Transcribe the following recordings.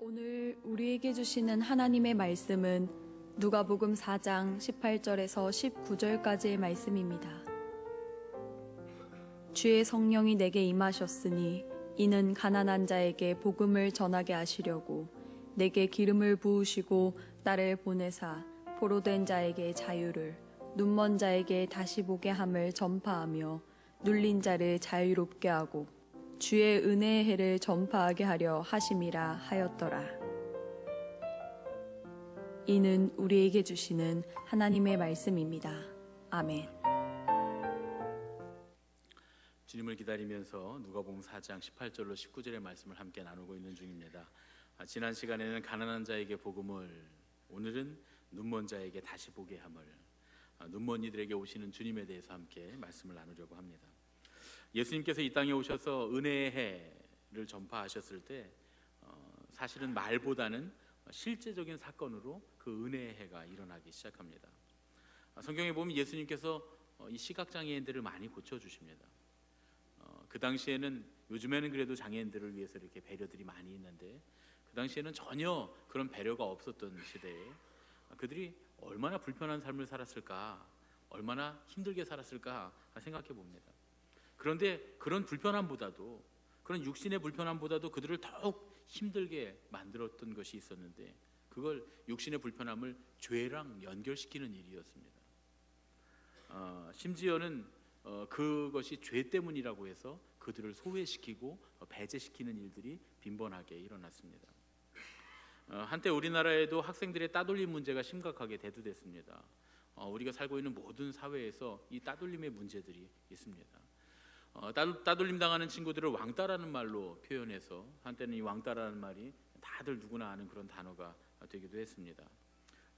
오늘 우리에게 주시는 하나님의 말씀은 누가복음 4장 18절에서 19절까지의 말씀입니다. 주의 성령이 내게 임하셨으니 이는 가난한 자에게 복음을 전하게 하시려고 내게 기름을 부으시고 나를 보내사 포로된 자에게 자유를, 눈먼 자에게 다시 보게 함을 전파하며 눌린 자를 자유롭게 하고 주의 은혜의 해를 전파하게 하려 하심이라 하였더라. 이는 우리에게 주시는 하나님의 말씀입니다. 아멘. 주님을 기다리면서 누가복음 4장 18절로 19절의 말씀을 함께 나누고 있는 중입니다. 지난 시간에는 가난한 자에게 복음을, 오늘은 눈먼 자에게 다시 보게 함을, 눈먼 이들에게 오시는 주님에 대해서 함께 말씀을 나누려고 합니다. 예수님께서 이 땅에 오셔서 은혜의 해를 전파하셨을 때 사실은 말보다는 실제적인 사건으로 그 은혜의 해가 일어나기 시작합니다. 성경에 보면 예수님께서 이 시각장애인들을 많이 고쳐주십니다. 그 당시에는, 요즘에는 그래도 장애인들을 위해서 이렇게 배려들이 많이 있는데 그 당시에는 전혀 그런 배려가 없었던 시대에 그들이 얼마나 불편한 삶을 살았을까, 얼마나 힘들게 살았을까 생각해 봅니다. 그런데 그런 불편함보다도, 그런 육신의 불편함보다도 그들을 더욱 힘들게 만들었던 것이 있었는데, 그걸 육신의 불편함을 죄랑 연결시키는 일이었습니다. 심지어는 그것이 죄 때문이라고 해서 그들을 소외시키고 배제시키는 일들이 빈번하게 일어났습니다. 한때 우리나라에도 학생들의 따돌림 문제가 심각하게 대두됐습니다. 우리가 살고 있는 모든 사회에서 이 따돌림의 문제들이 있습니다. 따돌림 당하는 친구들을 왕따라는 말로 표현해서 한때는 이 왕따라는 말이 다들 누구나 아는 그런 단어가 되기도 했습니다.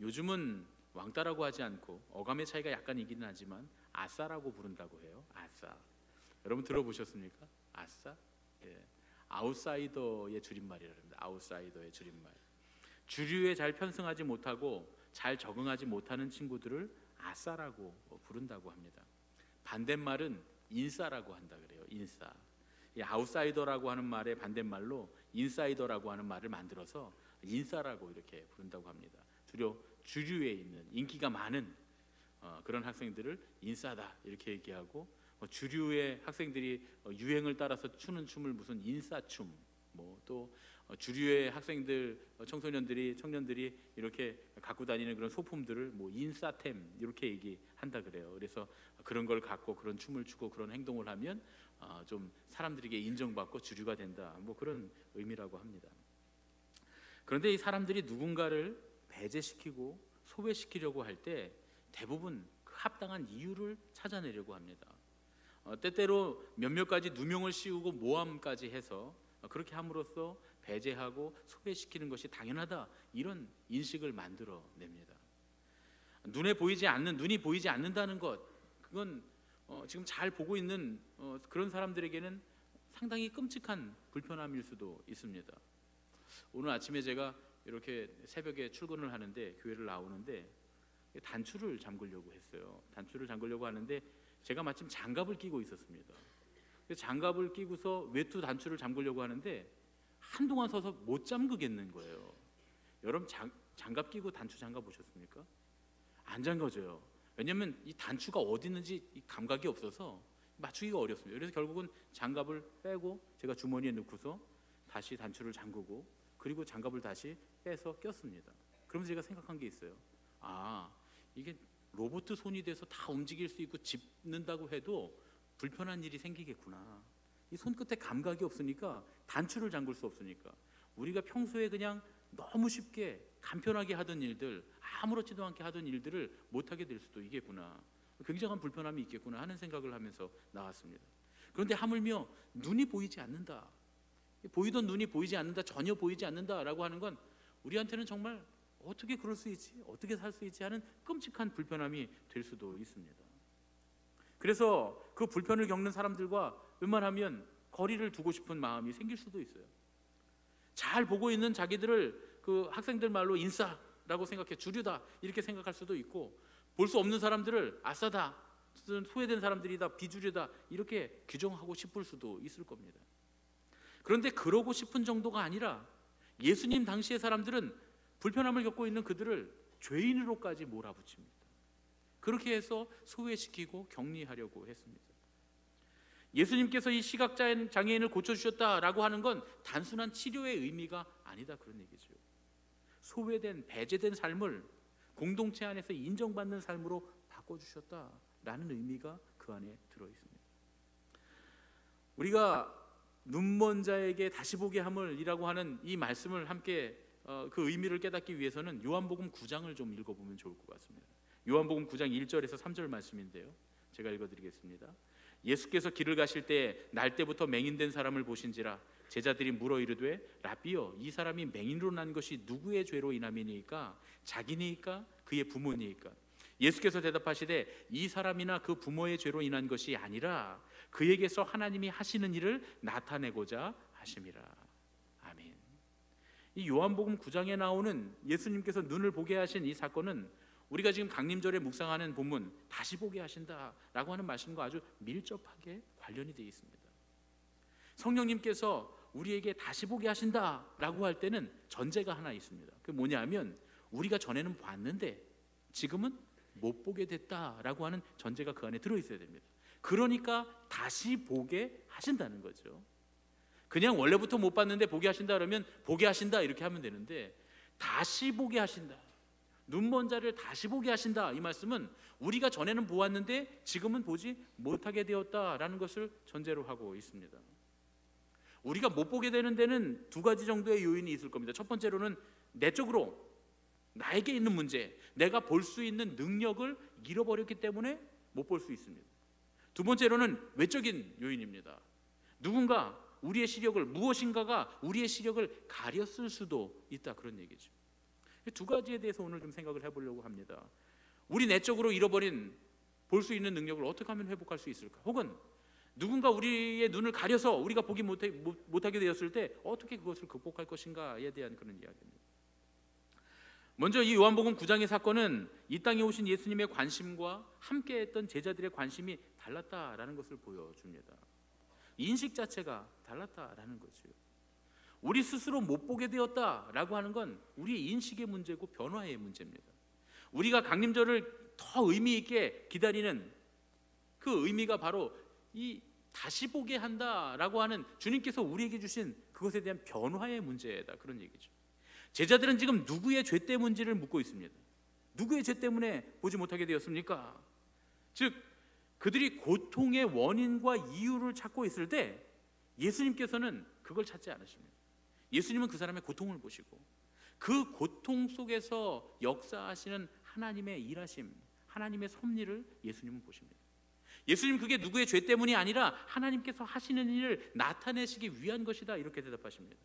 요즘은 왕따라고 하지 않고 어감의 차이가 약간 있긴 하지만 아싸라고 부른다고 해요. 아싸. 여러분 들어보셨습니까? 아싸? 예. 아웃사이더의 줄임말이랍니다. 아웃사이더의 줄임말. 주류에 잘 편승하지 못하고 잘 적응하지 못하는 친구들을 아싸라고 부른다고 합니다. 반대말은 인싸라고 한다 그래요. 인싸. 이 아웃사이더라고 하는 말의 반대말로 인사이더라고 하는 말을 만들어서 인싸라고 이렇게 부른다고 합니다. 주로 주류에 있는 인기가 많은 그런 학생들을 인싸다 이렇게 얘기하고, 주류의 학생들이 유행을 따라서 추는 춤을 무슨 인싸춤, 또 주류의 학생들, 청년들이 이렇게 갖고 다니는 그런 소품들을 인싸템 이렇게 얘기한다 그래요. 그래서 그런 걸 갖고 그런 춤을 추고 그런 행동을 하면 좀 사람들에게 인정받고 주류가 된다, 그런 의미라고 합니다. 그런데 이 사람들이 누군가를 배제시키고 소외시키려고 할 때 대부분 그 합당한 이유를 찾아내려고 합니다. 때때로 몇몇 가지 누명을 씌우고 모함까지 해서 그렇게 함으로써 배제하고 소외시키는 것이 당연하다, 이런 인식을 만들어냅니다. 눈이 보이지 않는다는 것, 그건 지금 잘 보고 있는 그런 사람들에게는 상당히 끔찍한 불편함일 수도 있습니다. 오늘 아침에 제가 이렇게 새벽에 출근을 하는데, 교회를 나오는데 단추를 잠그려고 했어요. 단추를 잠그려고 하는데 제가 마침 장갑을 끼고 있었습니다. 장갑을 끼고서 외투 단추를 잠그려고 하는데 한동안 서서 못 잠그겠는 거예요. 여러분 장갑 끼고 단추 잠가 보셨습니까? 안 잠가져요. 왜냐하면 이 단추가 어디 있는지 이 감각이 없어서 맞추기가 어렵습니다. 그래서 결국은 장갑을 빼고 제가 주머니에 넣고서 다시 단추를 잠그고, 그리고 장갑을 다시 빼서 꼈습니다. 그러면서 제가 생각한 게 있어요. 이게 로봇 손이 돼서 다 움직일 수 있고 짚는다고 해도 불편한 일이 생기겠구나. 이 손끝에 감각이 없으니까, 단추를 잠글 수 없으니까 우리가 평소에 그냥 너무 쉽게 간편하게 하던 일들, 아무렇지도 않게 하던 일들을 못하게 될 수도 있겠구나, 굉장한 불편함이 있겠구나 하는 생각을 하면서 나왔습니다. 그런데 하물며 눈이 보이지 않는다, 보이던 눈이 보이지 않는다, 전혀 보이지 않는다라고 하는 건 우리한테는 정말 어떻게 그럴 수 있지, 어떻게 살 수 있지 하는 끔찍한 불편함이 될 수도 있습니다. 그래서 그 불편을 겪는 사람들과 웬만하면 거리를 두고 싶은 마음이 생길 수도 있어요. 잘 보고 있는 자기들을 그 학생들 말로 인싸라고 생각해, 주류다 이렇게 생각할 수도 있고, 볼 수 없는 사람들을 아싸다, 소외된 사람들이다, 비주류다 이렇게 규정하고 싶을 수도 있을 겁니다. 그런데 그러고 싶은 정도가 아니라 예수님 당시의 사람들은 불편함을 겪고 있는 그들을 죄인으로까지 몰아붙입니다. 그렇게 해서 소외시키고 격리하려고 했습니다. 예수님께서 이 시각장애인을 고쳐주셨다라고 하는 건 단순한 치료의 의미가 아니다, 그런 얘기죠. 소외된, 배제된 삶을 공동체 안에서 인정받는 삶으로 바꿔주셨다라는 의미가 그 안에 들어있습니다. 우리가 눈먼 자에게 다시 보게 함을 이라고 하는 이 말씀을 함께 그 의미를 깨닫기 위해서는 요한복음 9장을 좀 읽어보면 좋을 것 같습니다. 요한복음 9장 1절에서 3절 말씀인데요, 제가 읽어드리겠습니다. 예수께서 길을 가실 때 날 때부터 맹인된 사람을 보신지라 제자들이 물어 이르되 라비여, 이 사람이 맹인으로 난 것이 누구의 죄로 인함이니까? 자기니까 그의 부모니까? 예수께서 대답하시되 이 사람이나 그 부모의 죄로 인한 것이 아니라 그에게서 하나님이 하시는 일을 나타내고자 하심이라. 아멘. 이 요한복음 9장에 나오는 예수님께서 눈을 보게 하신 이 사건은 우리가 지금 강림절에 묵상하는 본문 다시 보게 하신다라고 하는 말씀과 아주 밀접하게 관련이 되어 있습니다. 성령님께서 우리에게 다시 보게 하신다라고 할 때는 전제가 하나 있습니다. 그게 뭐냐면 우리가 전에는 봤는데 지금은 못 보게 됐다라고 하는 전제가 그 안에 들어있어야 됩니다. 그러니까 다시 보게 하신다는 거죠. 그냥 원래부터 못 봤는데 보게 하신다 그러면 보게 하신다 이렇게 하면 되는데, 다시 보게 하신다, 눈먼 자를 다시 보게 하신다, 이 말씀은 우리가 전에는 보았는데 지금은 보지 못하게 되었다라는 것을 전제로 하고 있습니다. 우리가 못 보게 되는 데는 두 가지 정도의 요인이 있을 겁니다. 첫 번째로는 내적으로 나에게 있는 문제, 내가 볼 수 있는 능력을 잃어버렸기 때문에 못 볼 수 있습니다. 두 번째로는 외적인 요인입니다. 누군가 우리의 시력을, 무엇인가가 우리의 시력을 가렸을 수도 있다, 그런 얘기죠. 두 가지에 대해서 오늘 좀 생각을 해보려고 합니다. 우리 내적으로 잃어버린 볼 수 있는 능력을 어떻게 하면 회복할 수 있을까? 혹은 누군가 우리의 눈을 가려서 우리가 보기 못하게 되었을 때 어떻게 그것을 극복할 것인가에 대한 그런 이야기입니다. 먼저 이 요한복음 9장의 사건은 이 땅에 오신 예수님의 관심과 함께했던 제자들의 관심이 달랐다라는 것을 보여줍니다. 인식 자체가 달랐다라는 거죠. 우리 스스로 못 보게 되었다라고 하는 건 우리의 인식의 문제고 변화의 문제입니다. 우리가 강림절을 더 의미 있게 기다리는 그 의미가 바로 이 다시 보게 한다라고 하는 주님께서 우리에게 주신 그것에 대한 변화의 문제다, 그런 얘기죠. 제자들은 지금 누구의 죄 때문인지를 묻고 있습니다. 누구의 죄 때문에 보지 못하게 되었습니까? 즉 그들이 고통의 원인과 이유를 찾고 있을 때 예수님께서는 그걸 찾지 않으십니다. 예수님은 그 사람의 고통을 보시고 그 고통 속에서 역사하시는 하나님의 일하심, 하나님의 섭리를 예수님은 보십니다. 예수님 그게 누구의 죄 때문이 아니라 하나님께서 하시는 일을 나타내시기 위한 것이다, 이렇게 대답하십니다.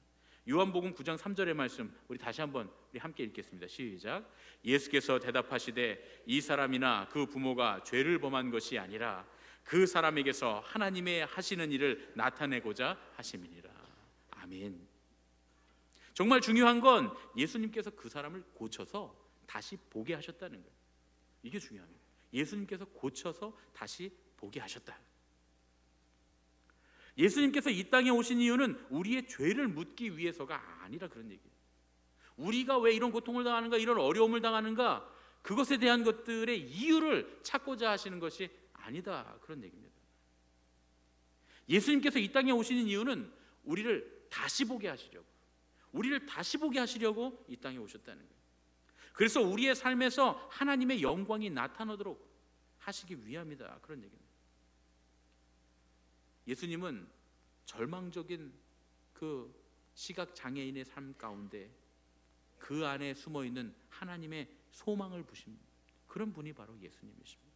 요한복음 9장 3절의 말씀 우리 다시 한번 우리 함께 읽겠습니다. 시작. 예수께서 대답하시되 이 사람이나 그 부모가 죄를 범한 것이 아니라 그 사람에게서 하나님의 하시는 일을 나타내고자 하심이니라. 아멘. 정말 중요한 건 예수님께서 그 사람을 고쳐서 다시 보게 하셨다는 거예요. 이게 중요합니다. 예수님께서 고쳐서 다시 보게 하셨다. 예수님께서 이 땅에 오신 이유는 우리의 죄를 묻기 위해서가 아니라 그런 얘기예요. 우리가 왜 이런 고통을 당하는가, 이런 어려움을 당하는가, 그것에 대한 것들의 이유를 찾고자 하시는 것이 아니다, 그런 얘기입니다. 예수님께서 이 땅에 오시는 이유는 우리를 다시 보게 하시려고, 우리를 다시 보게 하시려고 이 땅에 오셨다는 거예요. 그래서 우리의 삶에서 하나님의 영광이 나타나도록 하시기 위함이다, 그런 얘기입니다. 예수님은 절망적인 그 시각장애인의 삶 가운데 그 안에 숨어있는 하나님의 소망을 보신 그런 분이 바로 예수님이십니다.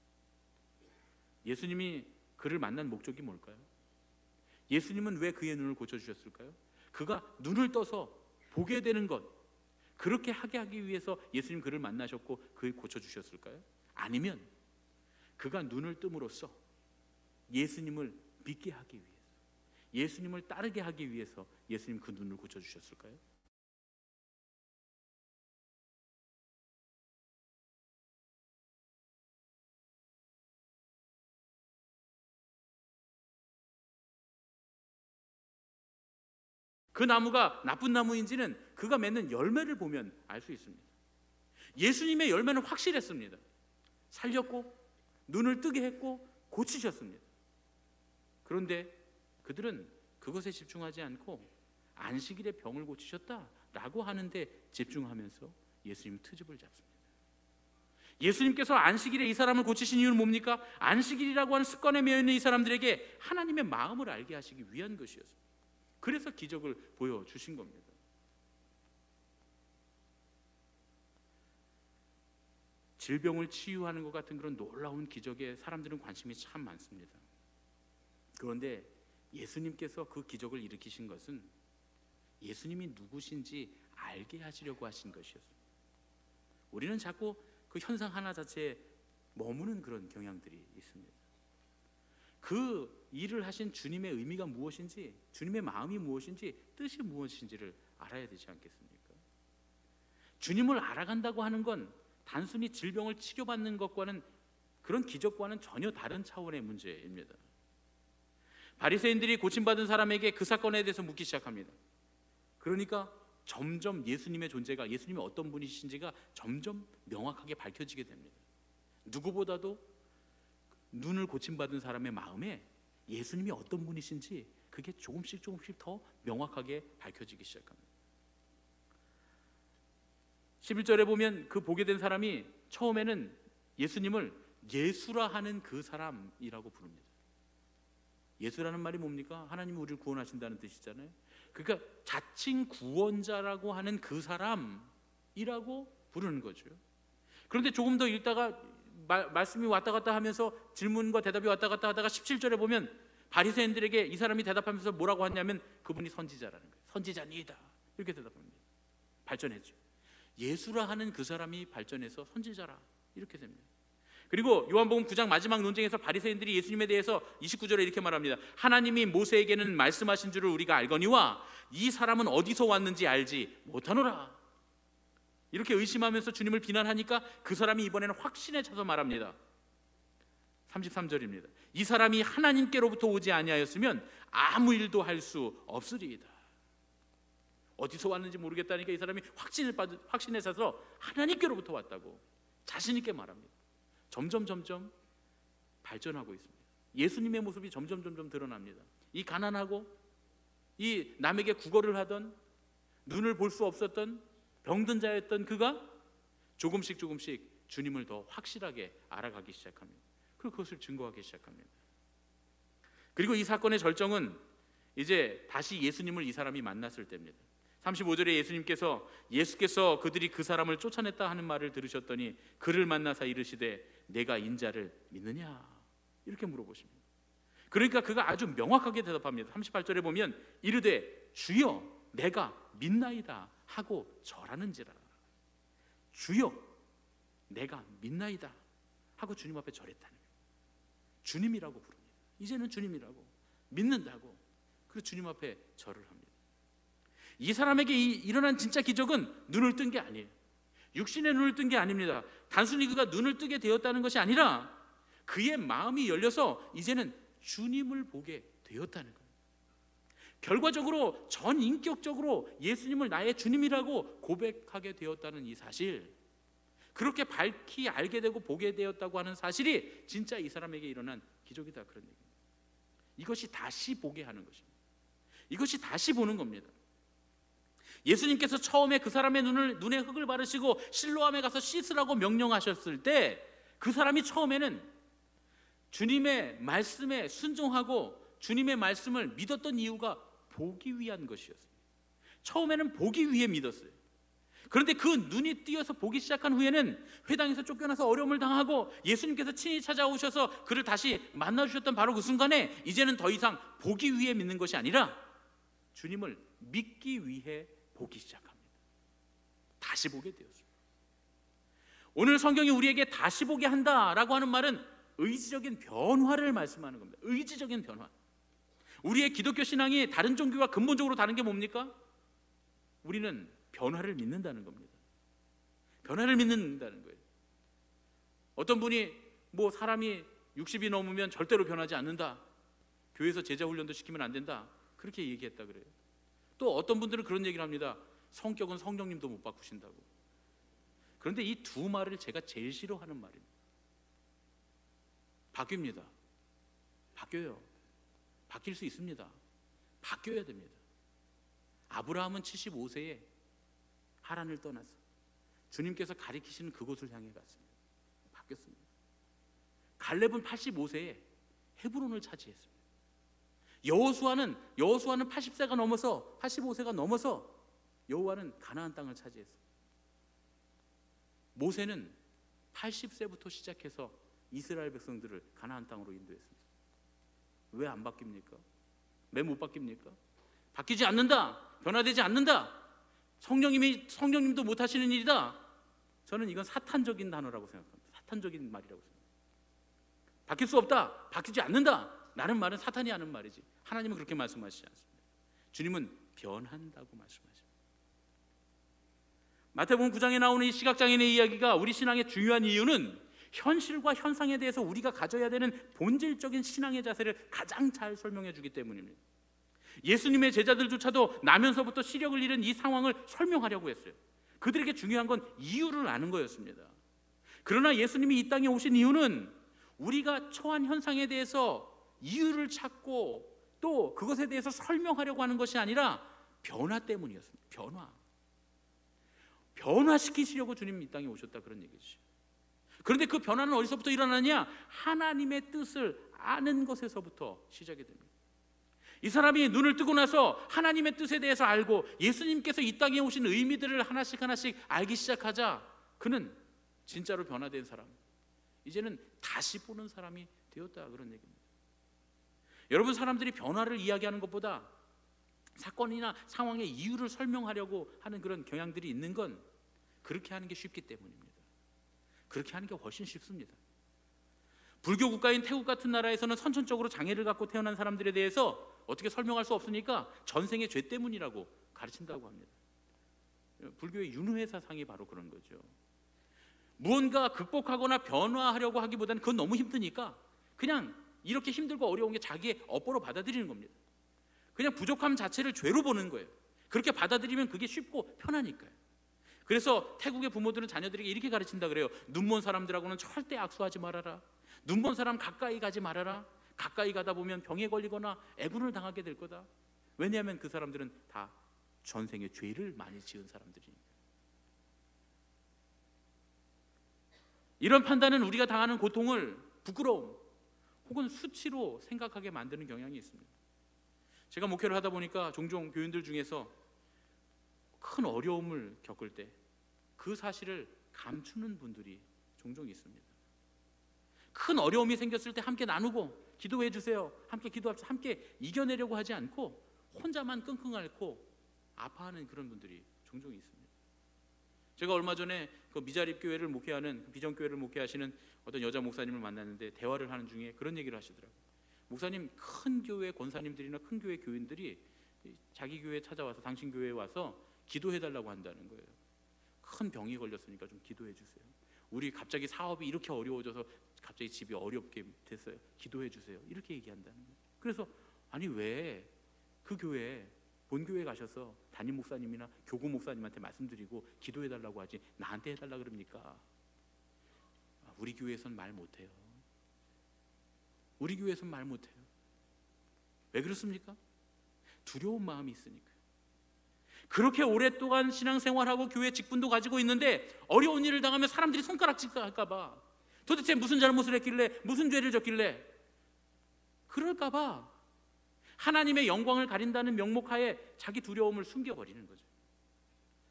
예수님이 그를 만난 목적이 뭘까요? 예수님은 왜 그의 눈을 고쳐주셨을까요? 그가 눈을 떠서 보게 되는 것, 그렇게 하게 하기 위해서 예수님 그를 만나셨고 그를 고쳐주셨을까요? 아니면 그가 눈을 뜸으로써 예수님을 믿게 하기 위해서, 예수님을 따르게 하기 위해서 예수님 그 눈을 고쳐주셨을까요? 그 나무가 나쁜 나무인지는 그가 맺는 열매를 보면 알 수 있습니다. 예수님의 열매는 확실했습니다. 살렸고 눈을 뜨게 했고 고치셨습니다. 그런데 그들은 그것에 집중하지 않고 안식일에 병을 고치셨다라고 하는데 집중하면서 예수님 트집을 잡습니다. 예수님께서 안식일에 이 사람을 고치신 이유는 뭡니까? 안식일이라고 하는 습관에 매여 있는 이 사람들에게 하나님의 마음을 알게 하시기 위한 것이었습니다. 그래서 기적을 보여주신 겁니다. 질병을 치유하는 것 같은 그런 놀라운 기적에 사람들은 관심이 참 많습니다. 그런데 예수님께서 그 기적을 일으키신 것은 예수님이 누구신지 알게 하시려고 하신 것이었습니다. 우리는 자꾸 그 현상 하나 자체에 머무는 그런 경향들이 있습니다. 그 일을 하신 주님의 의미가 무엇인지, 주님의 마음이 무엇인지, 뜻이 무엇인지를 알아야 되지 않겠습니까? 주님을 알아간다고 하는 건 단순히 질병을 치료받는 것과는, 그런 기적과는 전혀 다른 차원의 문제입니다. 바리새인들이 고침받은 사람에게 그 사건에 대해서 묻기 시작합니다. 그러니까 점점 예수님의 존재가, 예수님이 어떤 분이신지가 점점 명확하게 밝혀지게 됩니다. 누구보다도 눈을 고침받은 사람의 마음에 예수님이 어떤 분이신지 그게 조금씩 더 명확하게 밝혀지기 시작합니다. 11절에 보면 그 보게 된 사람이 처음에는 예수님을 예수라 하는 그 사람이라고 부릅니다. 예수라는 말이 뭡니까? 하나님이 우리를 구원하신다는 뜻이잖아요. 그러니까 자칭 구원자라고 하는 그 사람이라고 부르는 거죠. 그런데 조금 더 읽다가 말씀이 왔다 갔다 하면서 질문과 대답이 왔다 갔다 하다가 17절에 보면 바리새인들에게 이 사람이 대답하면서 뭐라고 하냐면 그분이 선지자라는 거예요. 선지자니이다, 이렇게 대답합니다. 발전했죠. 예수라 하는 그 사람이 발전해서 선지자라, 이렇게 됩니다. 그리고 요한복음 9장 마지막 논쟁에서 바리새인들이 예수님에 대해서 29절에 이렇게 말합니다. 하나님이 모세에게는 말씀하신 줄을 우리가 알거니와 이 사람은 어디서 왔는지 알지 못하노라. 이렇게 의심하면서 주님을 비난하니까 그 사람이 이번에는 확신에 차서 말합니다. 33절입니다. 이 사람이 하나님께로부터 오지 아니하였으면 아무 일도 할 수 없으리이다. 어디서 왔는지 모르겠다니까 이 사람이 확신에 차서 하나님께로부터 왔다고 자신 있게 말합니다. 점점 발전하고 있습니다. 예수님의 모습이 점점 드러납니다. 이 가난하고 이 남에게 구걸을 하던, 눈을 볼 수 없었던 병든 자였던 그가 조금씩 주님을 더 확실하게 알아가기 시작합니다. 그리고 그것을 증거하기 시작합니다. 그리고 이 사건의 절정은 이제 다시 예수님을 이 사람이 만났을 때입니다. 35절에 예수께서 그들이 그 사람을 쫓아냈다 하는 말을 들으셨더니 그를 만나사 이르시되 내가 인자를 믿느냐, 이렇게 물어보십니다. 그러니까 그가 아주 명확하게 대답합니다. 38절에 보면 이르되 주여 내가 믿나이다 하고 절하는지라. 주여 내가 믿나이다 하고 주님 앞에 절했다는 거예요. 주님이라고 부릅니다. 이제는 주님이라고 믿는다고, 그리고 주님 앞에 절을 합니다. 이 사람에게 일어난 진짜 기적은 눈을 뜬 게 아니에요. 육신의 눈을 뜬 게 아닙니다. 단순히 그가 눈을 뜨게 되었다는 것이 아니라 그의 마음이 열려서 이제는 주님을 보게 되었다는 거예요. 결과적으로 전인격적으로 예수님을 나의 주님이라고 고백하게 되었다는 이 사실, 그렇게 밝히 알게 되고 보게 되었다고 하는 사실이 진짜 이 사람에게 일어난 기적이다, 그런 얘기입니다. 이것이 다시 보게 하는 것입니다. 이것이 다시 보는 겁니다. 예수님께서 처음에 그 사람의 눈에 흙을 바르시고 실로암에 가서 씻으라고 명령하셨을 때 그 사람이 처음에는 주님의 말씀에 순종하고 주님의 말씀을 믿었던 이유가 보기 위한 것이었습니다. 처음에는 보기 위해 믿었어요. 그런데 그 눈이 띄어서 보기 시작한 후에는 회당에서 쫓겨나서 어려움을 당하고 예수님께서 친히 찾아오셔서 그를 다시 만나주셨던 바로 그 순간에 이제는 더 이상 보기 위해 믿는 것이 아니라 주님을 믿기 위해 보기 시작합니다. 다시 보게 되었습니다. 오늘 성경이 우리에게 다시 보게 한다라고 하는 말은 의지적인 변화를 말씀하는 겁니다. 의지적인 변화. 우리의 기독교 신앙이 다른 종교와 근본적으로 다른 게 뭡니까? 우리는 변화를 믿는다는 겁니다. 변화를 믿는다는 거예요. 어떤 분이 사람이 60이 넘으면 절대로 변하지 않는다, 교회에서 제자 훈련도 시키면 안 된다, 그렇게 얘기했다 그래요. 또 어떤 분들은 그런 얘기를 합니다. 성격은 성령님도 못 바꾸신다고. 그런데 이 두 말을 제가 제일 싫어하는 말입니다. 바뀝니다. 바뀌어요. 바뀔 수 있습니다. 바뀌어야 됩니다. 아브라함은 75세에 하란을 떠나서 주님께서 가리키시는 그곳을 향해 갔습니다. 바뀌었습니다. 갈렙은 85세에 헤브론을 차지했습니다. 여호수아는 80세가 넘어서 85세가 넘어서 여호와는 가나안 땅을 차지했습니다. 모세는 80세부터 시작해서 이스라엘 백성들을 가나안 땅으로 인도했습니다. 왜 안 바뀝니까? 왜 못 바뀝니까? 바뀌지 않는다, 변화되지 않는다, 성령님도 못 하시는 일이다. 저는 이건 사탄적인 단어라고 생각합니다. 사탄적인 말이라고 생각합니다. 바뀔 수 없다, 바뀌지 않는다 라는 말은 사탄이 하는 말이지 하나님은 그렇게 말씀하시지 않습니다. 주님은 변한다고 말씀하십니다. 마태복음 9장에 나오는 이 시각장애인의 이야기가 우리 신앙의 중요한 이유는 현실과 현상에 대해서 우리가 가져야 되는 본질적인 신앙의 자세를 가장 잘 설명해 주기 때문입니다. 예수님의 제자들조차도 나면서부터 시력을 잃은 이 상황을 설명하려고 했어요. 그들에게 중요한 건 이유를 아는 거였습니다. 그러나 예수님이 이 땅에 오신 이유는 우리가 처한 현상에 대해서 이유를 찾고 또 그것에 대해서 설명하려고 하는 것이 아니라 변화 때문이었습니다. 변화시키시려고 주님이 이 땅에 오셨다, 그런 얘기죠. 그런데 그 변화는 어디서부터 일어나냐? 하나님의 뜻을 아는 것에서부터 시작이 됩니다. 이 사람이 눈을 뜨고 나서 하나님의 뜻에 대해서 알고 예수님께서 이 땅에 오신 의미들을 하나씩 알기 시작하자 그는 진짜로 변화된 사람, 이제는 다시 보는 사람이 되었다, 그런 얘기입니다. 여러분, 사람들이 변화를 이야기하는 것보다 사건이나 상황의 이유를 설명하려고 하는 그런 경향들이 있는 건 그렇게 하는 게 쉽기 때문입니다. 그렇게 하는 게 훨씬 쉽습니다. 불교 국가인 태국 같은 나라에서는 선천적으로 장애를 갖고 태어난 사람들에 대해서 어떻게 설명할 수 없으니까 전생의 죄 때문이라고 가르친다고 합니다. 불교의 윤회 사상이 바로 그런 거죠. 무언가 극복하거나 변화하려고 하기보다는 그건 너무 힘드니까 그냥 이렇게 힘들고 어려운 게 자기의 업보로 받아들이는 겁니다. 그냥 부족함 자체를 죄로 보는 거예요. 그렇게 받아들이면 그게 쉽고 편하니까요. 그래서 태국의 부모들은 자녀들에게 이렇게 가르친다 그래요. 눈먼 사람들하고는 절대 악수하지 말아라. 눈먼 사람 가까이 가지 말아라. 가까이 가다 보면 병에 걸리거나 애군을 당하게 될 거다. 왜냐하면 그 사람들은 다 전생의 죄를 많이 지은 사람들이니까. 이런 판단은 우리가 당하는 고통을 부끄러움 혹은 수치로 생각하게 만드는 경향이 있습니다. 제가 목회를 하다 보니까 종종 교인들 중에서 큰 어려움을 겪을 때 그 사실을 감추는 분들이 종종 있습니다. 큰 어려움이 생겼을 때 함께 나누고 기도해 주세요, 함께 기도합시다, 함께 이겨내려고 하지 않고 혼자만 끙끙 앓고 아파하는 그런 분들이 종종 있습니다. 제가 얼마 전에 그 미자립 교회를 목회하는, 비전 교회를 목회하시는 어떤 여자 목사님을 만났는데 대화를 하는 중에 그런 얘기를 하시더라고요. 목사님, 큰 교회 권사님들이나 큰 교회 교인들이 자기 교회에 찾아와서, 당신 교회에 와서 기도해 달라고 한다는 거예요. 큰 병이 걸렸으니까 좀 기도해 주세요. 우리 갑자기 사업이 이렇게 어려워져서 갑자기 집이 어렵게 됐어요. 기도해 주세요. 이렇게 얘기한다는 거예요. 그래서 아니 왜 그 교회, 본교회 가셔서 담임 목사님이나 교구 목사님한테 말씀드리고 기도해 달라고 하지 나한테 해달라 그럽니까? 우리 교회에선 말 못해요. 우리 교회에선 말 못해요. 왜 그렇습니까? 두려운 마음이 있으니까. 그렇게 오랫동안 신앙생활하고 교회 직분도 가지고 있는데 어려운 일을 당하면 사람들이 손가락 질까 봐, 도대체 무슨 잘못을 했길래, 무슨 죄를 졌길래, 그럴까 봐 하나님의 영광을 가린다는 명목하에 자기 두려움을 숨겨버리는 거죠.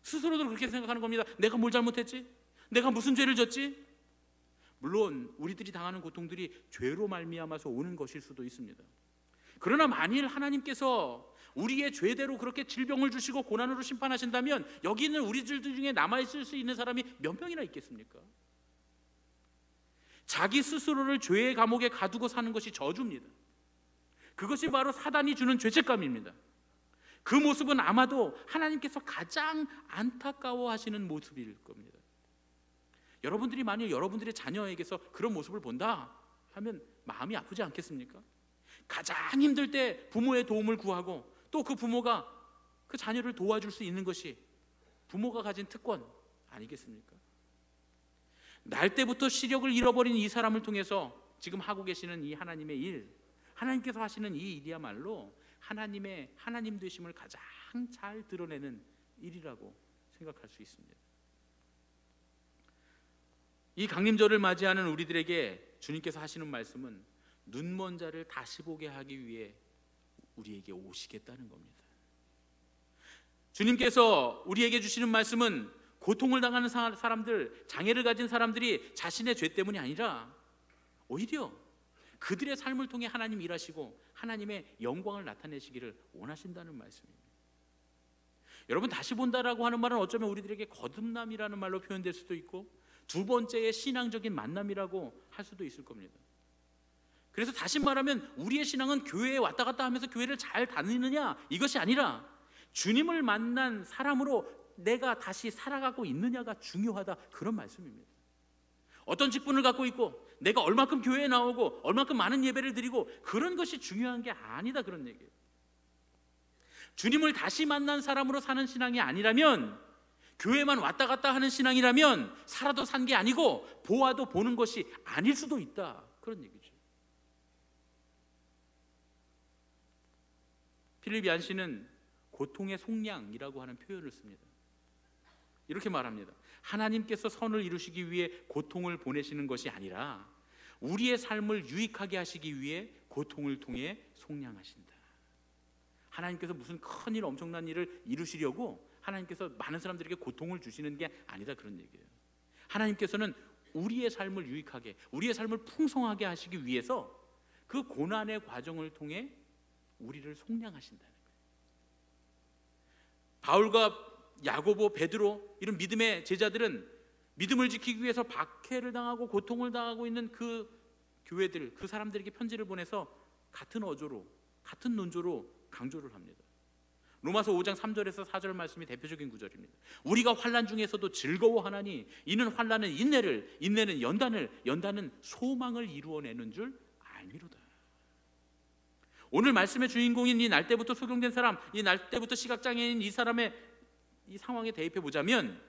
스스로도 그렇게 생각하는 겁니다. 내가 뭘 잘못했지? 내가 무슨 죄를 졌지? 물론 우리들이 당하는 고통들이 죄로 말미암아서 오는 것일 수도 있습니다. 그러나 만일 하나님께서 우리의 죄대로 그렇게 질병을 주시고 고난으로 심판하신다면 여기 있는 우리들 중에 남아있을 수 있는 사람이 몇 명이나 있겠습니까? 자기 스스로를 죄의 감옥에 가두고 사는 것이 저주입니다. 그것이 바로 사단이 주는 죄책감입니다. 그 모습은 아마도 하나님께서 가장 안타까워하시는 모습일 겁니다. 여러분들이 만일 여러분들의 자녀에게서 그런 모습을 본다 하면 마음이 아프지 않겠습니까? 가장 힘들 때 부모의 도움을 구하고 또 그 부모가 그 자녀를 도와줄 수 있는 것이 부모가 가진 특권 아니겠습니까? 날 때부터 시력을 잃어버린 이 사람을 통해서 지금 하고 계시는 이 하나님의 일, 하나님께서 하시는 이 일이야말로 하나님 되심을 가장 잘 드러내는 일이라고 생각할 수 있습니다. 이 강림절을 맞이하는 우리들에게 주님께서 하시는 말씀은 눈먼 자를 다시 보게 하기 위해 우리에게 오시겠다는 겁니다. 주님께서 우리에게 주시는 말씀은 고통을 당하는 사람들, 장애를 가진 사람들이 자신의 죄 때문이 아니라 오히려 그들의 삶을 통해 하나님 일하시고 하나님의 영광을 나타내시기를 원하신다는 말씀입니다. 여러분, 다시 본다라고 하는 말은 어쩌면 우리들에게 거듭남이라는 말로 표현될 수도 있고 두 번째의 신앙적인 만남이라고 할 수도 있을 겁니다. 그래서 다시 말하면 우리의 신앙은 교회에 왔다 갔다 하면서 교회를 잘 다니느냐 이것이 아니라 주님을 만난 사람으로 내가 다시 살아가고 있느냐가 중요하다, 그런 말씀입니다. 어떤 직분을 갖고 있고 내가 얼마큼 교회에 나오고 얼마큼 많은 예배를 드리고 그런 것이 중요한 게 아니다, 그런 얘기예요. 주님을 다시 만난 사람으로 사는 신앙이 아니라면, 교회만 왔다 갔다 하는 신앙이라면 살아도 산 게 아니고 보아도 보는 것이 아닐 수도 있다, 그런 얘기죠. 필립 얀시는 고통의 속량이라고 하는 표현을 씁니다. 이렇게 말합니다. 하나님께서 선을 이루시기 위해 고통을 보내시는 것이 아니라 우리의 삶을 유익하게 하시기 위해 고통을 통해 속량하신다. 하나님께서 무슨 큰일, 엄청난 일을 이루시려고 하나님께서 많은 사람들에게 고통을 주시는 게 아니다, 그런 얘기예요. 하나님께서는 우리의 삶을 유익하게, 우리의 삶을 풍성하게 하시기 위해서 그 고난의 과정을 통해 우리를 속량하신다는 거예요. 바울과 야고보, 베드로 이런 믿음의 제자들은 믿음을 지키기 위해서 박해를 당하고 고통을 당하고 있는 그 교회들, 그 사람들에게 편지를 보내서 같은 어조로, 같은 논조로 강조를 합니다. 로마서 5장 3절에서 4절 말씀이 대표적인 구절입니다. 우리가 환난 중에서도 즐거워하나니 이는 환난은 인내를, 인내는 연단을, 연단은 소망을 이루어내는 줄 알미로다. 오늘 말씀의 주인공인 이 날 때부터 소경된 사람, 이 날 때부터 시각장애인 이 사람의 이 상황에 대입해 보자면,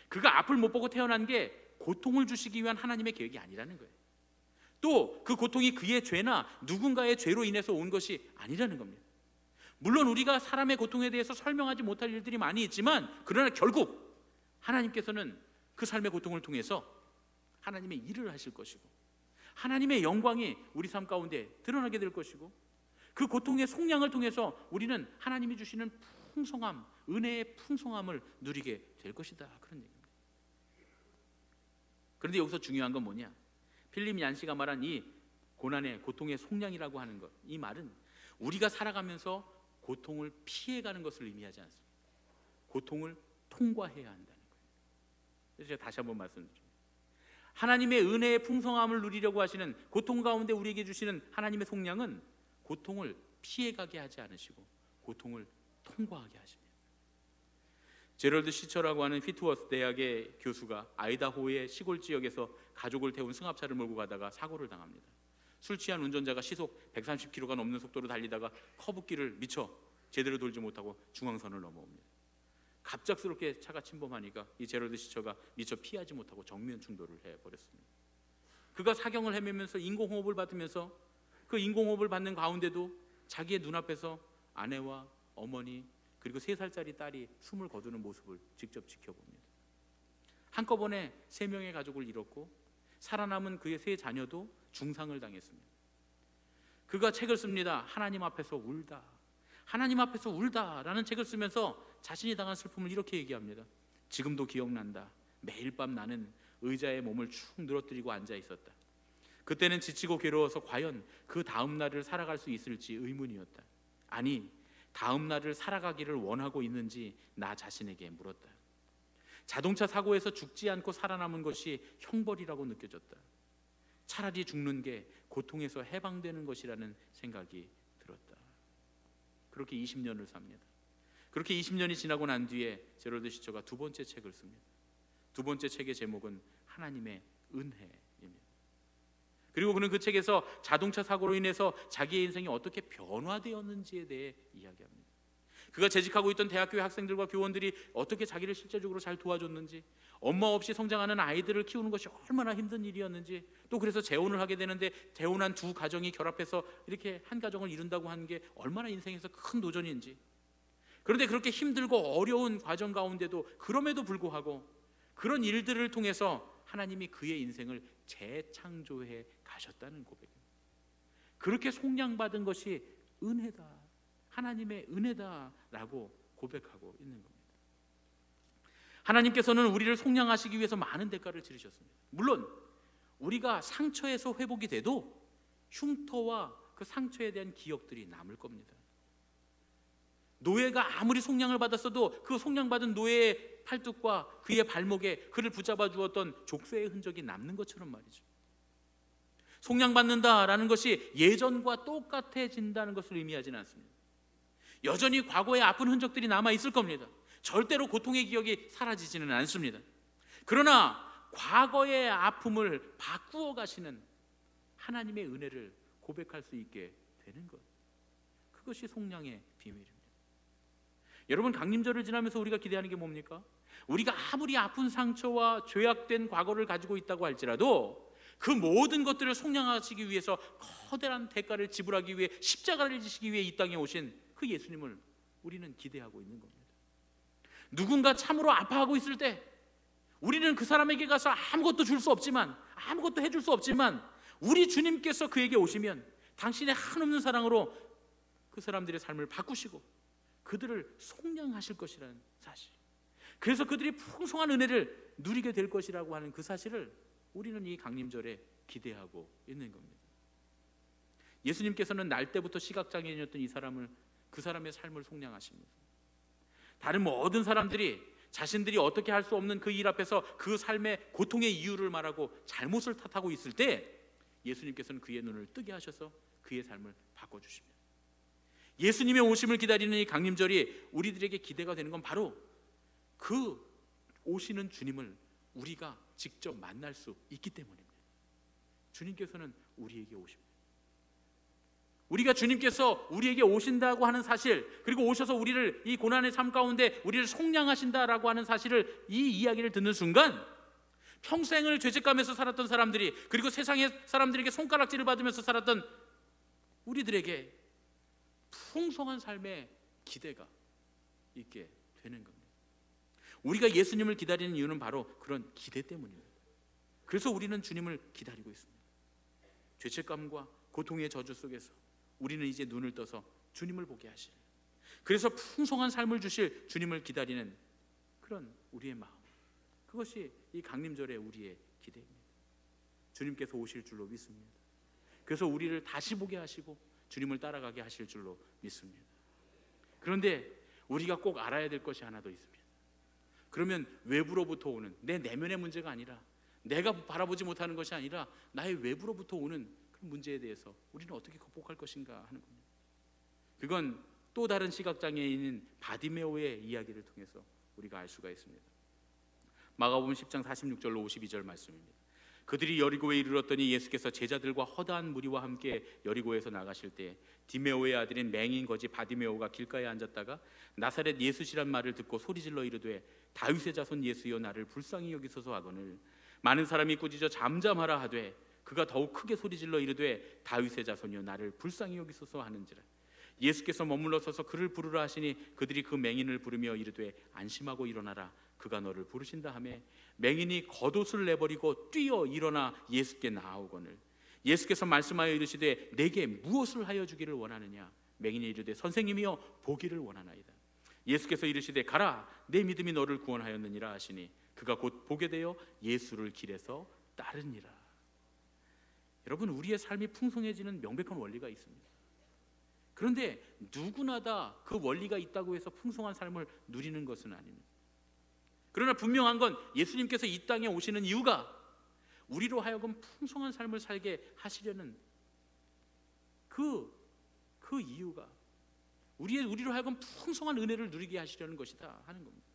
그가 앞을 못 보고 태어난 게 고통을 주시기 위한 하나님의 계획이 아니라는 거예요. 또 그 고통이 그의 죄나 누군가의 죄로 인해서 온 것이 아니라는 겁니다. 물론 우리가 사람의 고통에 대해서 설명하지 못할 일들이 많이 있지만, 그러나 결국 하나님께서는 그 삶의 고통을 통해서 하나님의 일을 하실 것이고 하나님의 영광이 우리 삶 가운데 드러나게 될 것이고, 그 고통의 속량을 통해서 우리는 하나님이 주시는 풍성함, 은혜의 풍성함을 누리게 될 것이다, 그런 얘기입니다. 그런데 여기서 중요한 건 뭐냐? 필립 얀시가 말한 이 고난의, 고통의 속량이라고 하는 것, 이 말은 우리가 살아가면서 고통을 피해가는 것을 의미하지 않습니다. 고통을 통과해야 한다는 거예요. 그래서 제가 다시 한번 말씀드립니다. 하나님의 은혜의 풍성함을 누리려고 하시는, 고통 가운데 우리에게 주시는 하나님의 속량은 고통을 피해가게 하지 않으시고 고통을 통과하게 하십니다. 제럴드 시처라고 하는 피트워스 대학의 교수가 아이다호의 시골 지역에서 가족을 태운 승합차를 몰고 가다가 사고를 당합니다. 술 취한 운전자가 시속 130km가 넘는 속도로 달리다가 커브길을 미처 제대로 돌지 못하고 중앙선을 넘어옵니다. 갑작스럽게 차가 침범하니까 이 제럴드 시처가 미처 피하지 못하고 정면 충돌을 해버렸습니다. 그가 사경을 헤매면서 인공호흡을 받으면서 그 인공호흡을 받는 가운데도 자기의 눈앞에서 아내와 어머니 그리고 3살짜리 딸이 숨을 거두는 모습을 직접 지켜봅니다. 한꺼번에 3명의 가족을 잃었고 살아남은 그의 3 자녀도 중상을 당했습니다. 그가 책을 씁니다. 하나님 앞에서 울다, 하나님 앞에서 울다라는 책을 쓰면서 자신이 당한 슬픔을 이렇게 얘기합니다. 지금도 기억난다. 매일 밤 나는 의자에 몸을 축 늘어뜨리고 앉아 있었다. 그때는 지치고 괴로워서 과연 그 다음 날을 살아갈 수 있을지 의문이었다. 아니, 다음 날을 살아가기를 원하고 있는지 나 자신에게 물었다. 자동차 사고에서 죽지 않고 살아남은 것이 형벌이라고 느껴졌다. 차라리 죽는 게 고통에서 해방되는 것이라는 생각이 들었다. 그렇게 20년을 삽니다. 그렇게 20년이 지나고 난 뒤에 제럴드 시처가 2번째 책을 씁니다. 2번째 책의 제목은 하나님의 은혜입니다. 그리고 그는 그 책에서 자동차 사고로 인해서 자기의 인생이 어떻게 변화되었는지에 대해 이야기합니다. 그가 재직하고 있던 대학교의 학생들과 교원들이 어떻게 자기를 실제적으로 잘 도와줬는지, 엄마 없이 성장하는 아이들을 키우는 것이 얼마나 힘든 일이었는지, 또 그래서 재혼을 하게 되는데 재혼한 두 가정이 결합해서 이렇게 한 가정을 이룬다고 하는 게 얼마나 인생에서 큰 도전인지. 그런데 그렇게 힘들고 어려운 과정 가운데도 그럼에도 불구하고 그런 일들을 통해서 하나님이 그의 인생을 재창조해 가셨다는 고백입니다. 그렇게 속량받은 것이 은혜다, 하나님의 은혜다라고 고백하고 있는 겁니다. 하나님께서는 우리를 속량하시기 위해서 많은 대가를 치르셨습니다. 물론 우리가 상처에서 회복이 돼도 흉터와 그 상처에 대한 기억들이 남을 겁니다. 노예가 아무리 속량을 받았어도 그 속량받은 노예의 팔뚝과 그의 발목에 그를 붙잡아 주었던 족쇄의 흔적이 남는 것처럼 말이죠. 속량받는다라는 것이 예전과 똑같아진다는 것을 의미하지는 않습니다. 여전히 과거의 아픈 흔적들이 남아 있을 겁니다. 절대로 고통의 기억이 사라지지는 않습니다. 그러나 과거의 아픔을 바꾸어 가시는 하나님의 은혜를 고백할 수 있게 되는 것, 그것이 속량의 비밀입니다. 여러분, 강림절을 지나면서 우리가 기대하는 게 뭡니까? 우리가 아무리 아픈 상처와 죄악된 과거를 가지고 있다고 할지라도 그 모든 것들을 속량하시기 위해서 커다란 대가를 지불하기 위해 십자가를 지시기 위해 이 땅에 오신 그 예수님을 우리는 기대하고 있는 겁니다. 누군가 참으로 아파하고 있을 때 우리는 그 사람에게 가서 아무것도 줄 수 없지만, 아무것도 해줄 수 없지만, 우리 주님께서 그에게 오시면 당신의 한없는 사랑으로 그 사람들의 삶을 바꾸시고 그들을 속량하실 것이라는 사실, 그래서 그들이 풍성한 은혜를 누리게 될 것이라고 하는 그 사실을 우리는 이 강림절에 기대하고 있는 겁니다. 예수님께서는 날 때부터 시각장애인이었던 이 사람을, 그 사람의 삶을 속량하십니다. 다른 모든 사람들이 자신들이 어떻게 할 수 없는 그 일 앞에서 그 삶의 고통의 이유를 말하고 잘못을 탓하고 있을 때 예수님께서는 그의 눈을 뜨게 하셔서 그의 삶을 바꿔주십니다. 예수님의 오심을 기다리는 이 강림절이 우리들에게 기대가 되는 건 바로 그 오시는 주님을 우리가 직접 만날 수 있기 때문입니다. 주님께서는 우리에게 오십니다. 우리가 주님께서 우리에게 오신다고 하는 사실, 그리고 오셔서 우리를 이 고난의 삶 가운데 우리를 속량하신다라고 하는 사실을, 이 이야기를 듣는 순간 평생을 죄책감에서 살았던 사람들이, 그리고 세상의 사람들에게 손가락질을 받으면서 살았던 우리들에게 풍성한 삶의 기대가 있게 되는 겁니다. 우리가 예수님을 기다리는 이유는 바로 그런 기대 때문입니다. 그래서 우리는 주님을 기다리고 있습니다. 죄책감과 고통의 저주 속에서 우리는 이제 눈을 떠서 주님을 보게 하실, 그래서 풍성한 삶을 주실 주님을 기다리는 그런 우리의 마음, 그것이 이 강림절의 우리의 기대입니다. 주님께서 오실 줄로 믿습니다. 그래서 우리를 다시 보게 하시고 주님을 따라가게 하실 줄로 믿습니다. 그런데 우리가 꼭 알아야 될 것이 하나 더 있습니다. 그러면 외부로부터 오는, 내 내면의 문제가 아니라, 내가 바라보지 못하는 것이 아니라 나의 외부로부터 오는 그 문제에 대해서 우리는 어떻게 극복할 것인가 하는 겁니다. 그건 또 다른 시각장애인인 바디메오의 이야기를 통해서 우리가 알 수가 있습니다. 마가복음 10장 46절로 52절 말씀입니다. 그들이 여리고에 이르렀더니 예수께서 제자들과 허다한 무리와 함께 여리고에서 나가실 때 디메오의 아들인 맹인 거지 바디메오가 길가에 앉았다가 나사렛 예수시란 말을 듣고 소리질러 이르되 다윗의 자손 예수여 나를 불쌍히 여기소서 하거늘 많은 사람이 꾸짖어 잠잠하라 하되 그가 더욱 크게 소리질러 이르되 다윗의 자손이여 나를 불쌍히 여기소서 하는지라. 예수께서 머물러 서서 그를 부르라 하시니 그들이 그 맹인을 부르며 이르되 안심하고 일어나라 그가 너를 부르신다 하매 맹인이 겉옷을 내버리고 뛰어 일어나 예수께 나아오거늘 예수께서 말씀하여 이르시되 내게 무엇을 하여 주기를 원하느냐. 맹인이 이르되 선생님이여 보기를 원하나이다. 예수께서 이르시되 가라 내 믿음이 너를 구원하였느니라 하시니 그가 곧 보게 되어 예수를 길에서 따르니라. 여러분, 우리의 삶이 풍성해지는 명백한 원리가 있습니다. 그런데 누구나 다 그 원리가 있다고 해서 풍성한 삶을 누리는 것은 아닙니다. 그러나 분명한 건 예수님께서 이 땅에 오시는 이유가 우리로 하여금 풍성한 삶을 살게 하시려는 그 이유가 우리로 하여금 풍성한 은혜를 누리게 하시려는 것이다 하는 겁니다.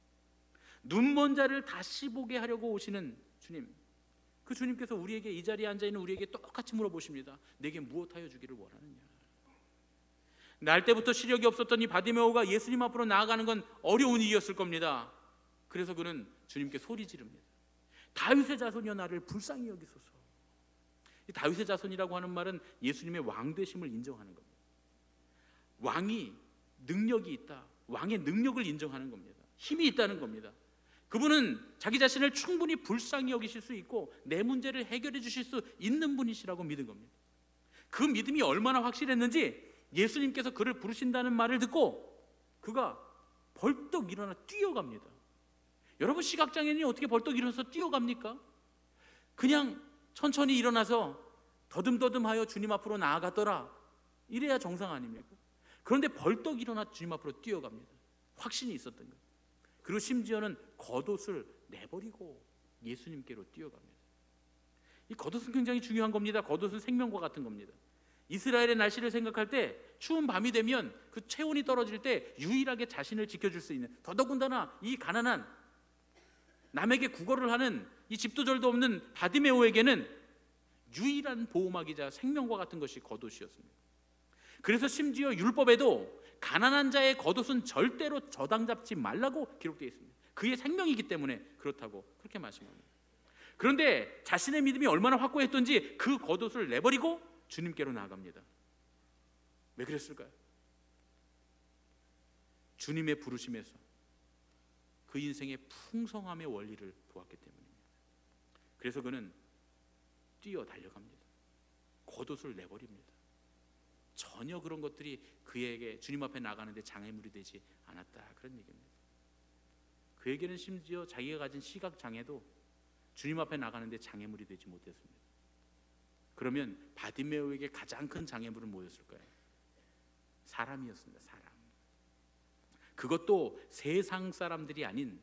눈먼 자를 다시 보게 하려고 오시는 주님, 그 주님께서 우리에게, 이 자리에 앉아있는 우리에게 똑같이 물어보십니다. 내게 무엇하여 주기를 원하느냐. 날 때부터 시력이 없었던 이 바디메오가 예수님 앞으로 나아가는 건 어려운 일이었을 겁니다. 그래서 그는 주님께 소리 지릅니다. 다윗의 자손이여 나를 불쌍히 여기소서. 이 다윗의 자손이라고 하는 말은 예수님의 왕 되심을 인정하는 겁니다. 왕이 능력이 있다, 왕의 능력을 인정하는 겁니다. 힘이 있다는 겁니다. 그분은 자기 자신을 충분히 불쌍히 여기실 수 있고 내 문제를 해결해 주실 수 있는 분이시라고 믿은 겁니다. 그 믿음이 얼마나 확실했는지 예수님께서 그를 부르신다는 말을 듣고 그가 벌떡 일어나 뛰어갑니다. 여러분, 시각장애인이 어떻게 벌떡 일어나서 뛰어갑니까? 그냥 천천히 일어나서 더듬더듬하여 주님 앞으로 나아갔더라, 이래야 정상 아닙니까? 그런데 벌떡 일어나 주님 앞으로 뛰어갑니다. 확신이 있었던 거예요. 그리고 심지어는 겉옷을 내버리고 예수님께로 뛰어갑니다. 이 겉옷은 굉장히 중요한 겁니다. 겉옷은 생명과 같은 겁니다. 이스라엘의 날씨를 생각할 때 추운 밤이 되면 그 체온이 떨어질 때 유일하게 자신을 지켜줄 수 있는, 더더군다나 이 가난한 남에게 구걸을 하는 이 집도절도 없는 바디메오에게는 유일한 보호막이자 생명과 같은 것이 겉옷이었습니다. 그래서 심지어 율법에도 가난한 자의 겉옷은 절대로 저당 잡지 말라고 기록되어 있습니다. 그의 생명이기 때문에 그렇다고 그렇게 말씀합니다. 그런데 자신의 믿음이 얼마나 확고했던지 그 겉옷을 내버리고 주님께로 나아갑니다. 왜 그랬을까요? 주님의 부르심에서 그 인생의 풍성함의 원리를 보았기 때문입니다. 그래서 그는 뛰어 달려갑니다. 겉옷을 내버립니다. 전혀 그런 것들이 그에게 주님 앞에 나가는데 장애물이 되지 않았다, 그런 얘기입니다. 그에게는 심지어 자기가 가진 시각장애도 주님 앞에 나가는데 장애물이 되지 못했습니다. 그러면 바디메오에게 가장 큰 장애물은 뭐였을까요? 사람이었습니다. 사람. 그것도 세상 사람들이 아닌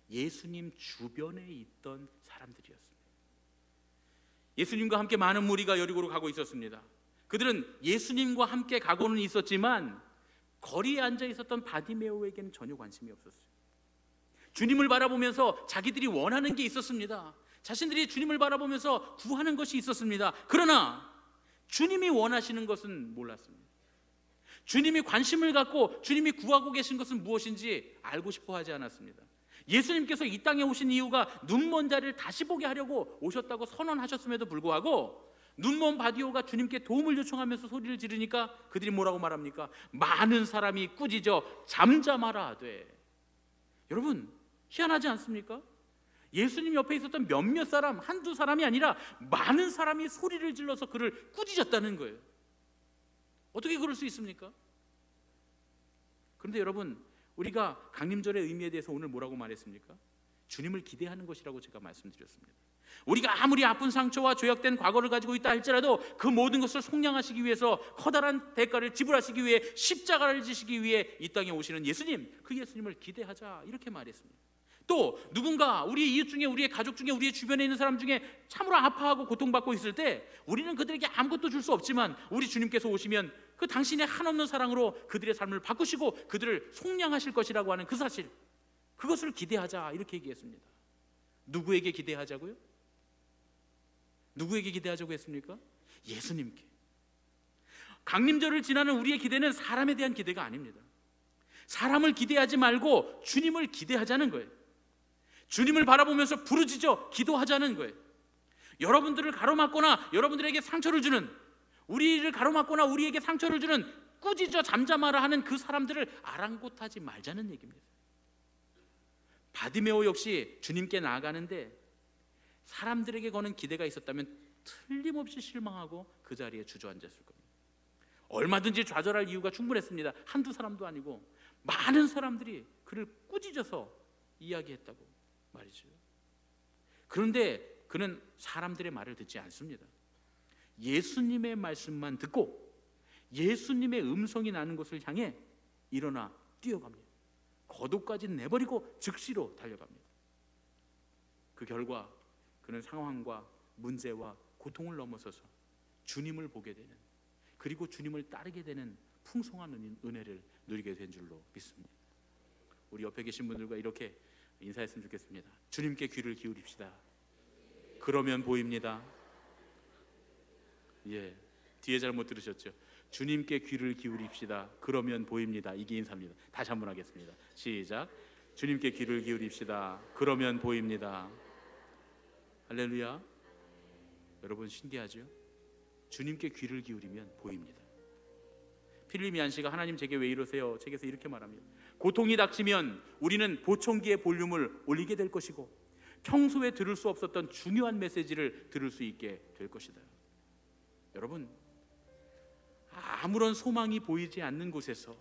예수님 주변에 있던 사람들이었습니다. 예수님과 함께 많은 무리가 여리고로 가고 있었습니다. 그들은 예수님과 함께 가고는 있었지만 거리에 앉아 있었던 바디메오에게는 전혀 관심이 없었어요. 주님을 바라보면서 자기들이 원하는 게 있었습니다. 자신들이 주님을 바라보면서 구하는 것이 있었습니다. 그러나 주님이 원하시는 것은 몰랐습니다. 주님이 관심을 갖고 주님이 구하고 계신 것은 무엇인지 알고 싶어 하지 않았습니다. 예수님께서 이 땅에 오신 이유가 눈먼 자를 다시 보게 하려고 오셨다고 선언하셨음에도 불구하고 눈먼 바디오가 주님께 도움을 요청하면서 소리를 지르니까 그들이 뭐라고 말합니까? 많은 사람이 꾸짖어 잠잠하라 하되. 여러분, 희한하지 않습니까? 예수님 옆에 있었던 몇몇 사람, 한두 사람이 아니라 많은 사람이 소리를 질러서 그를 꾸짖었다는 거예요. 어떻게 그럴 수 있습니까? 그런데 여러분, 우리가 강림절의 의미에 대해서 오늘 뭐라고 말했습니까? 주님을 기대하는 것이라고 제가 말씀드렸습니다. 우리가 아무리 아픈 상처와 죄악된 과거를 가지고 있다 할지라도 그 모든 것을 속량하시기 위해서 커다란 대가를 지불하시기 위해 십자가를 지시기 위해 이 땅에 오시는 예수님, 그 예수님을 기대하자, 이렇게 말했습니다. 또 누군가 우리 이웃 중에, 우리의 가족 중에, 우리의 주변에 있는 사람 중에 참으로 아파하고 고통받고 있을 때 우리는 그들에게 아무것도 줄 수 없지만 우리 주님께서 오시면 그 당신의 한없는 사랑으로 그들의 삶을 바꾸시고 그들을 속량하실 것이라고 하는 그 사실, 그것을 기대하자, 이렇게 얘기했습니다. 누구에게 기대하자고요? 누구에게 기대하자고 했습니까? 예수님께. 강림절을 지나는 우리의 기대는 사람에 대한 기대가 아닙니다. 사람을 기대하지 말고 주님을 기대하자는 거예요. 주님을 바라보면서 부르짖어 기도하자는 거예요. 여러분들을 가로막거나 여러분들에게 상처를 주는, 우리를 가로막거나 우리에게 상처를 주는, 꾸짖어 잠잠하라 하는 그 사람들을 아랑곳하지 말자는 얘기입니다. 바디메오 역시 주님께 나아가는데 사람들에게 거는 기대가 있었다면 틀림없이 실망하고 그 자리에 주저앉았을 겁니다. 얼마든지 좌절할 이유가 충분했습니다. 한두 사람도 아니고 많은 사람들이 그를 꾸짖어서 이야기했다고 말이죠. 그런데 그는 사람들의 말을 듣지 않습니다. 예수님의 말씀만 듣고 예수님의 음성이 나는 곳을 향해 일어나 뛰어갑니다. 겉옷까지 내버리고 즉시로 달려갑니다. 그 결과 그는 상황과 문제와 고통을 넘어서서 주님을 보게 되는, 그리고 주님을 따르게 되는 풍성한 은혜를 누리게 된 줄로 믿습니다. 우리 옆에 계신 분들과 이렇게 인사했으면 좋겠습니다. 주님께 귀를 기울입시다. 그러면 보입니다. 예, 뒤에 잘못 들으셨죠? 주님께 귀를 기울입시다. 그러면 보입니다. 이게 인사입니다. 다시 한번 하겠습니다. 시작. 주님께 귀를 기울입시다. 그러면 보입니다. 할렐루야. 여러분 신기하죠? 주님께 귀를 기울이면 보입니다. 필립 얀시가 하나님 제게 왜 이러세요? 책에서 이렇게 말합니다. 고통이 닥치면 우리는 보청기의 볼륨을 올리게 될 것이고 평소에 들을 수 없었던 중요한 메시지를 들을 수 있게 될 것이다. 여러분, 아무런 소망이 보이지 않는 곳에서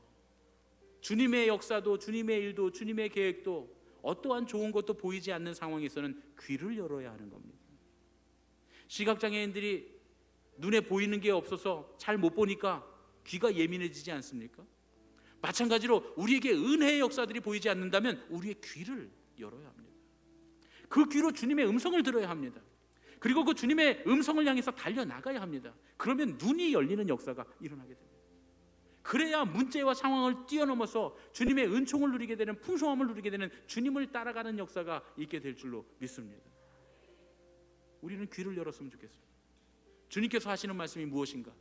주님의 역사도 주님의 일도 주님의 계획도 어떠한 좋은 것도 보이지 않는 상황에서는 귀를 열어야 하는 겁니다. 시각장애인들이 눈에 보이는 게 없어서 잘 못 보니까 귀가 예민해지지 않습니까? 마찬가지로 우리에게 은혜의 역사들이 보이지 않는다면 우리의 귀를 열어야 합니다. 그 귀로 주님의 음성을 들어야 합니다. 그리고 그 주님의 음성을 향해서 달려나가야 합니다. 그러면 눈이 열리는 역사가 일어나게 됩니다. 그래야 문제와 상황을 뛰어넘어서 주님의 은총을 누리게 되는, 풍성함을 누리게 되는, 주님을 따라가는 역사가 있게 될 줄로 믿습니다. 우리는 귀를 열었으면 좋겠습니다. 주님께서 하시는 말씀이 무엇인가?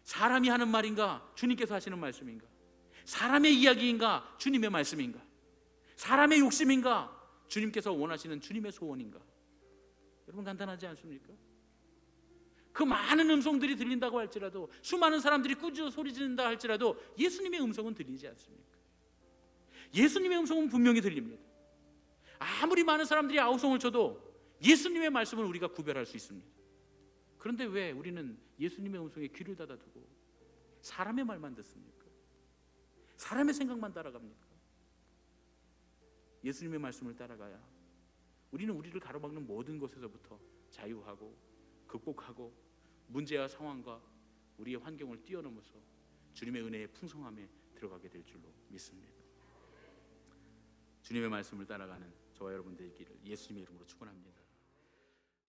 사람이 하는 말인가? 주님께서 하시는 말씀인가? 사람의 이야기인가? 주님의 말씀인가? 사람의 욕심인가? 주님께서 원하시는 주님의 소원인가? 여러분 간단하지 않습니까? 그 많은 음성들이 들린다고 할지라도, 수많은 사람들이 꾸짖어 소리 지른다 할지라도 예수님의 음성은 들리지 않습니까? 예수님의 음성은 분명히 들립니다. 아무리 많은 사람들이 아우성을 쳐도 예수님의 말씀을 우리가 구별할 수 있습니다. 그런데 왜 우리는 예수님의 음성에 귀를 닫아두고 사람의 말만 듣습니까? 사람의 생각만 따라갑니까? 예수님의 말씀을 따라가야 우리는 우리를 가로막는 모든 것에서부터 자유하고 극복하고 문제와 상황과 우리의 환경을 뛰어넘어서 주님의 은혜의 풍성함에 들어가게 될 줄로 믿습니다. 주님의 말씀을 따라가는 저와 여러분 되기를 예수님의 이름으로 축원합니다.